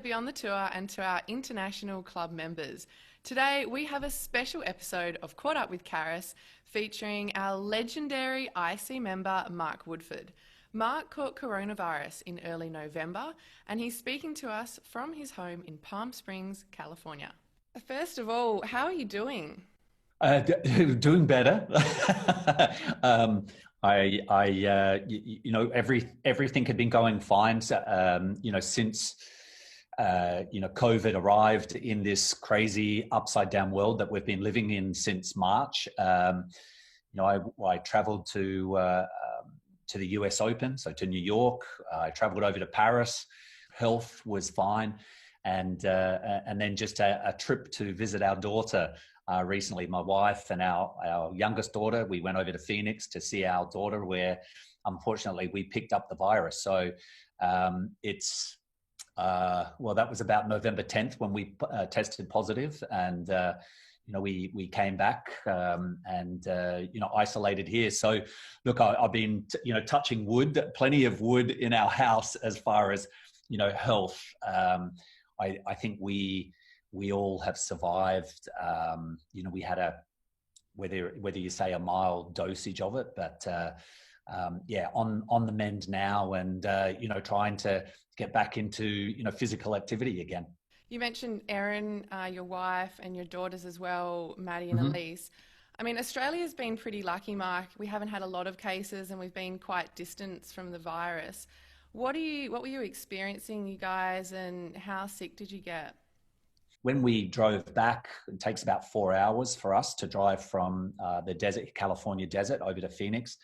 Beyond the Tour and to our international club members. Today we have a special episode of Caught Up with Karis featuring our legendary IC member Mark Woodforde. Mark caught coronavirus in early November and he's speaking to us from his home in Palm Springs, California. First of all, how are you doing? Doing better. Everything had been going fine. Since COVID arrived in this crazy upside down world that we've been living in since March. I traveled to the US Open, so to New York. I traveled over to Paris. Health was fine, and then just a trip to visit our daughter. Recently, my wife and our youngest daughter, we went over to Phoenix to see our daughter, where unfortunately we picked up the virus. So that was about November 10th when we tested positive, and we came back and isolated here. So look, I've been touching wood, plenty of wood in our house as far as health. I think we all have survived. We had whether you say a mild dosage of it, but on the mend now, and trying to get back into physical activity again. You mentioned Erin, your wife, and your daughters as well, Maddie and Elise. I mean, Australia's been pretty lucky, Mark. We haven't had a lot of cases and we've been quite distant from the virus. What were you experiencing, you guys, and how sick did you get? When we drove back, it takes about 4 hours for us to drive from the desert, California desert, over to Phoenix.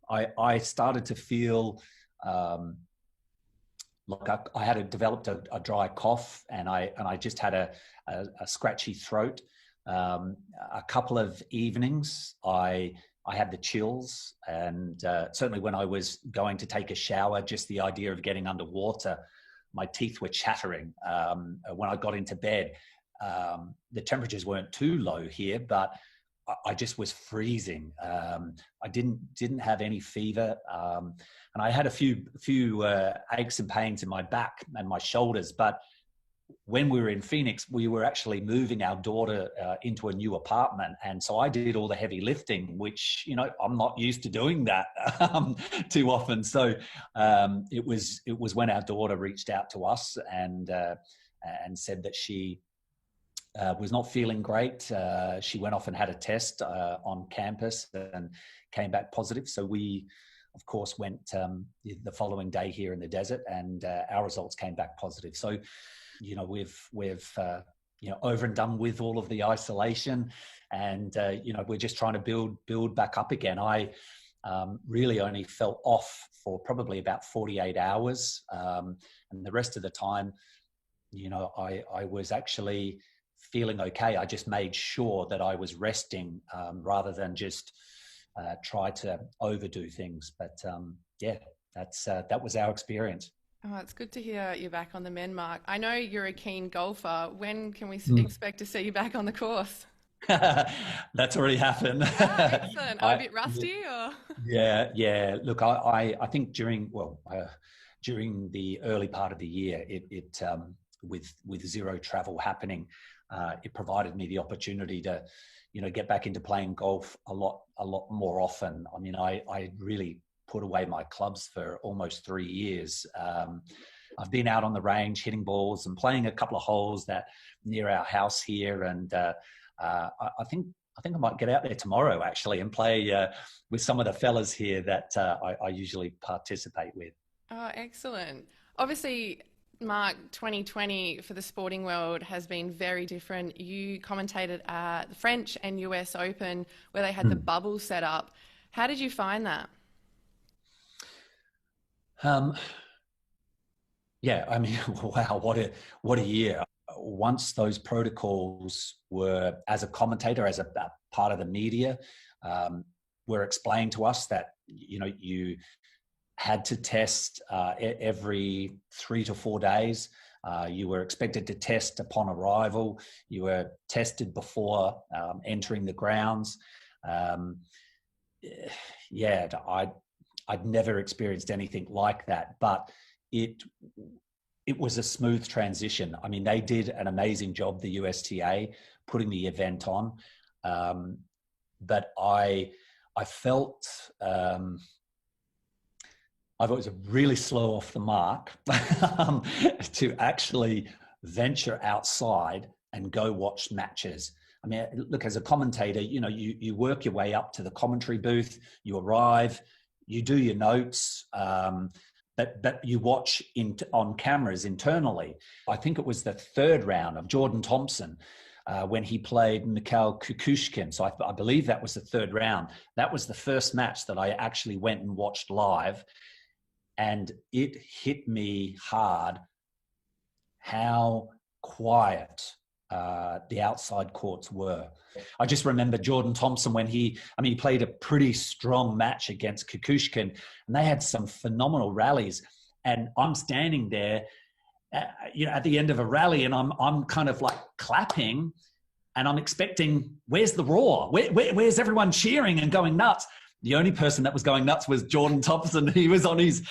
I started to feel like I had developed a dry cough, and I just had a scratchy throat. A couple of evenings, I had the chills, and certainly when I was going to take a shower, just the idea of getting underwater, my teeth were chattering. When I got into bed, the temperatures weren't too low here, but I just was freezing. I didn't have any fever, and I had a few aches and pains in my back and my shoulders. But when we were in Phoenix, we were actually moving our daughter into a new apartment, and so I did all the heavy lifting, which I'm not used to doing that too often. So it was when our daughter reached out to us and said that she was not feeling great. She went off and had a test on campus and came back positive. So we, of course, went the following day here in the desert, and our results came back positive. So we've over and done with all of the isolation, and we're just trying to build back up again. I really only felt off for probably about 48 hours, and the rest of the time, I was actually feeling okay. I just made sure that I was resting rather than just try to overdo things. But that was our experience. Oh, it's good to hear you're back on the mend, Mark. I know you're a keen golfer. When can we expect to see you back on the course? That's already happened. Excellent. A bit rusty, or? Yeah. Look, I think during the early part of the year, with zero travel happening, it provided me the opportunity to, get back into playing golf a lot more often. I mean, I really put away my clubs for almost 3 years. I've been out on the range hitting balls and playing a couple of holes that near our house here, and I think I might get out there tomorrow actually and play with some of the fellas here that I usually participate with. Oh, excellent. Obviously, Mark, 2020 for the sporting world has been very different. You commentated at the French and US Open where they had the bubble set up. How did you find that? Yeah, I mean, wow, what a year. Once those protocols were, as a commentator, as a part of the media, were explained to us that, you had to test every 3 to 4 days. You were expected to test upon arrival. You were tested before entering the grounds. I'd never experienced anything like that, but it it was a smooth transition. I mean, they did an amazing job, the USTA, putting the event on. But I felt I was really slow off the mark to actually venture outside and go watch matches. I mean, look, as a commentator, you work your way up to the commentary booth, you arrive, you do your notes, but you watch on cameras internally. I think it was the third round of Jordan Thompson when he played Mikhail Kukushkin. So I believe that was the third round. That was the first match that I actually went and watched live. And it hit me hard how quiet the outside courts were. I just remember Jordan Thompson when he played a pretty strong match against Kukushkin, and they had some phenomenal rallies. And I'm standing there, at the end of a rally, and I'm kind of like clapping, and I'm expecting, where's the roar? Where's everyone cheering and going nuts? The only person that was going nuts was Jordan Thompson. He was on his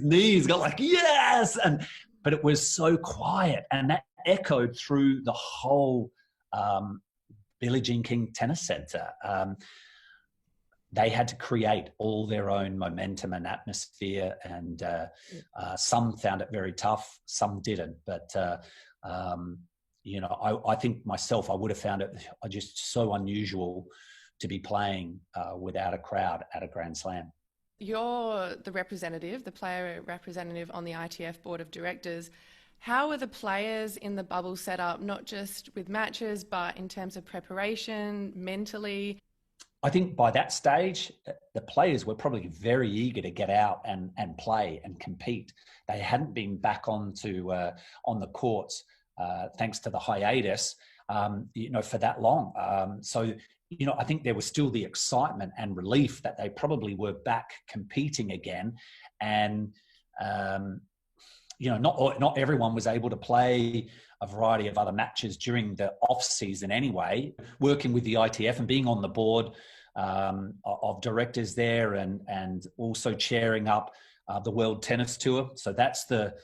knees, got like, yes! But it was so quiet, and that echoed through the whole Billie Jean King Tennis Centre. They had to create all their own momentum and atmosphere, and some found it very tough, some didn't. But I think myself, I would have found it just so unusual to be playing without a crowd at a Grand Slam. You're the player representative on the ITF Board of Directors. How are the players in the bubble set up, not just with matches, but in terms of preparation, mentally? I think by that stage, the players were probably very eager to get out and play and compete. They hadn't been back on the courts, thanks to the hiatus, for that long. So I think there was still the excitement and relief that they probably were back competing again. And, not everyone was able to play a variety of other matches during the off season anyway. Working with the ITF and being on the board of directors there, and also chairing up the World Tennis Tour. So that's the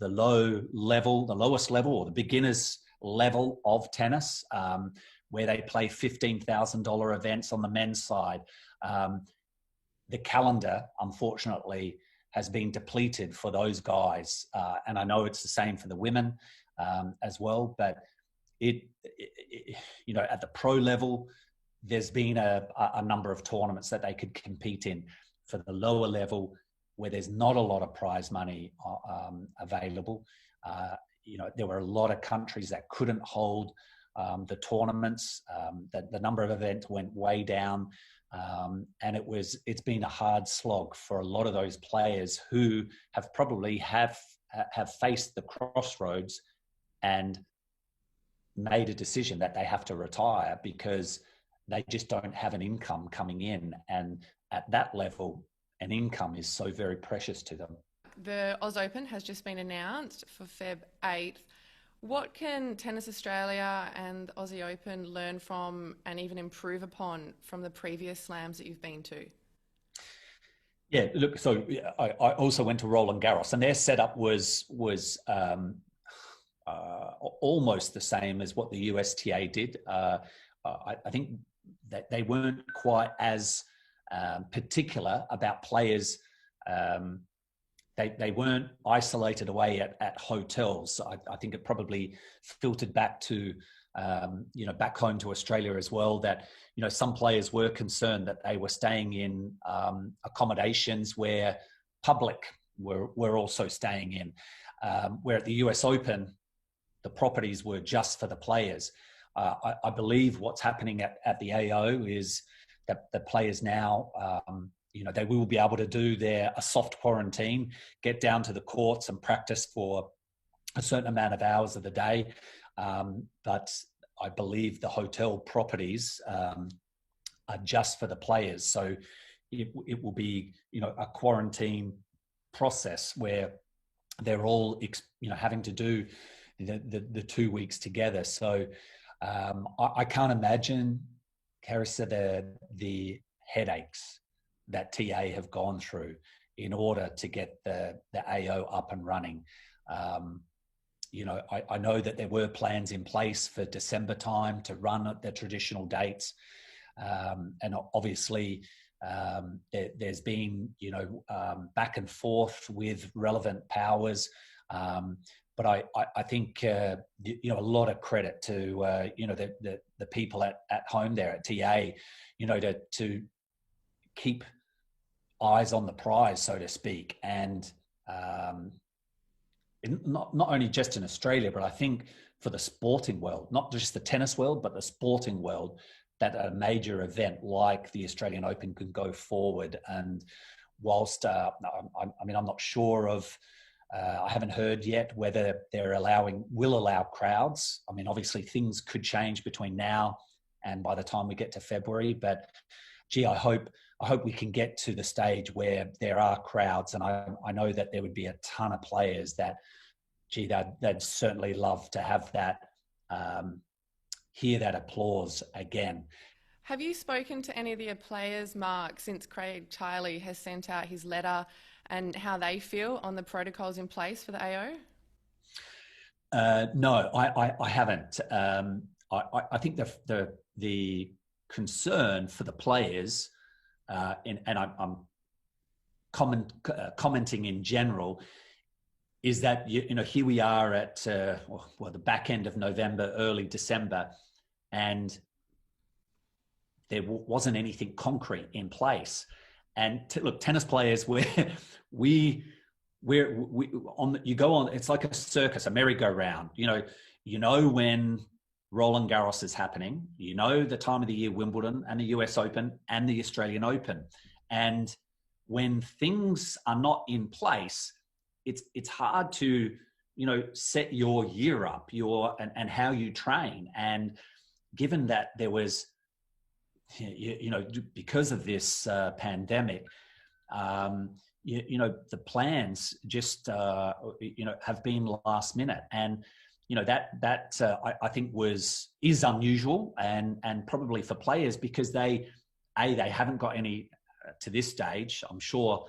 lowest level, or the beginners level of tennis, where they play $15,000 events on the men's side. The calendar, unfortunately, has been depleted for those guys. And I know it's the same for the women as well, but at the pro level, there's been a number of tournaments that they could compete in. For the lower level, where there's not a lot of prize money available, there were a lot of countries that couldn't hold the tournaments. The number of events went way down, and it's been a hard slog for a lot of those players who have probably have faced the crossroads and made a decision that they have to retire because they just don't have an income coming in. And at that level, an income is so very precious to them. The Oz Open has just been announced for Feb 8th. What can Tennis Australia and the Aussie Open learn from and even improve upon from the previous slams that you've been to? Yeah, look, so I also went to Roland Garros, and their setup was almost the same as what the USTA did. I think that they weren't quite as particular about players. They weren't isolated away at hotels. I think it probably filtered back to, back home to Australia as well, that, some players were concerned that they were staying in accommodations where public were also staying in. Where at the US Open, the properties were just for the players. I believe what's happening at the AO is that the players now, they will be able to do a soft quarantine, get down to the courts and practice for a certain amount of hours of the day. But I believe the hotel properties are just for the players. So it will be, a quarantine process where they're all, having to do the 2 weeks together. So I can't imagine, Karis, the headaches that TA have gone through in order to get the AO up and running. I know that there were plans in place for December time to run at the traditional dates. And obviously, there's been, back and forth with relevant powers. But I think, a lot of credit to, the people at home there at TA, to keep eyes on the prize, so to speak. And not only just in Australia, but I think for the sporting world, not just the tennis world, but the sporting world, that a major event like the Australian Open can go forward. And whilst, I'm not sure of, I haven't heard yet whether will allow crowds. I mean, obviously things could change between now and by the time we get to February, but gee, I hope we can get to the stage where there are crowds. And I know that there would be a ton of players that, gee, they'd certainly love to have that, hear that applause again. Have you spoken to any of the players, Mark, since Craig Tiley has sent out his letter, and how they feel on the protocols in place for the AO? No, I haven't. I think the concern for the players, and I'm commenting in general, is that here we are at the back end of November, early December, and there wasn't anything concrete in place. And look, tennis players, you go on, it's like a circus, a merry-go-round. You know when Roland Garros is happening, the time of the year Wimbledon and the US Open and the Australian Open. And when things are not in place, it's hard to, set your year up, and how you train. And given that there was, because of this pandemic, the plans just, have been last minute. And, I think is unusual and probably for players, because they haven't got any to this stage. I'm sure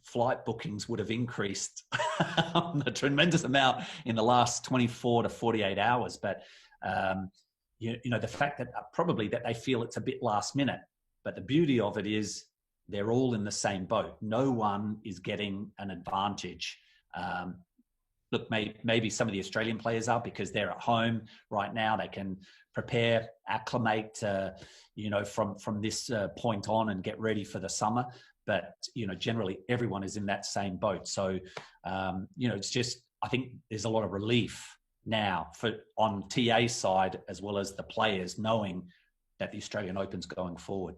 flight bookings would have increased a tremendous amount in the last 24 to 48 hours. But, the fact that probably that they feel it's a bit last minute, but the beauty of it is they're all in the same boat. No one is getting an advantage. Look, maybe some of the Australian players are, because they're at home right now. They can prepare, acclimate, from this point on and get ready for the summer. But, generally everyone is in that same boat. So, it's just, I think there's a lot of relief now on TA side, as well as the players, knowing that the Australian Open's going forward.